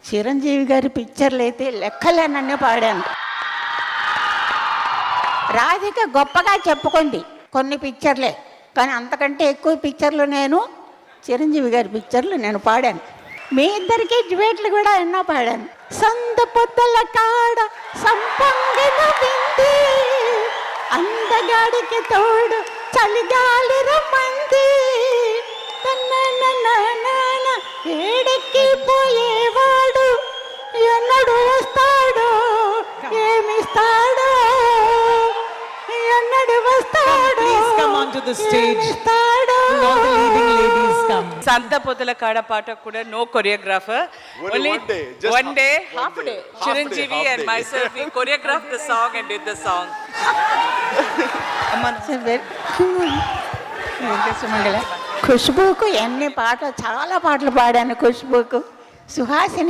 చిరంజీవి గారి పిక్చర్లు అయితే లెక్కలేనన్నే పాడాను. రాధిక గొప్పగా చెప్పుకుంది కొన్ని పిక్చర్లే, కానీ అంతకంటే ఎక్కువ పిక్చర్లు నేను చిరంజీవి గారి పిక్చర్లు నేను పాడాను. మీ ఇద్దరికి డ్యూయెట్లు కూడా ఎన్నో పాడాను. సంద పొద్దల కాడ సంపంగిన వింది, అందగాడికి తోడు చలిగాలి రమ్మంది, ఏడెక్కి పోయేవాడు ఎన్నడు వస్తాడో ఏమిస్తాడో, ఎన్నడు వస్తాడో ఏమిస్తాడో. సంత పొదల కాడ పాట కూడా no choreographer, only one day, half day. Chiranjeevi and myself, we choreographed the song and did the song. ఖుష్బూకు ఎన్ని పాటలు, చాలా పాటలు పాడాను. ఖుష్బూకు, సుహాసిని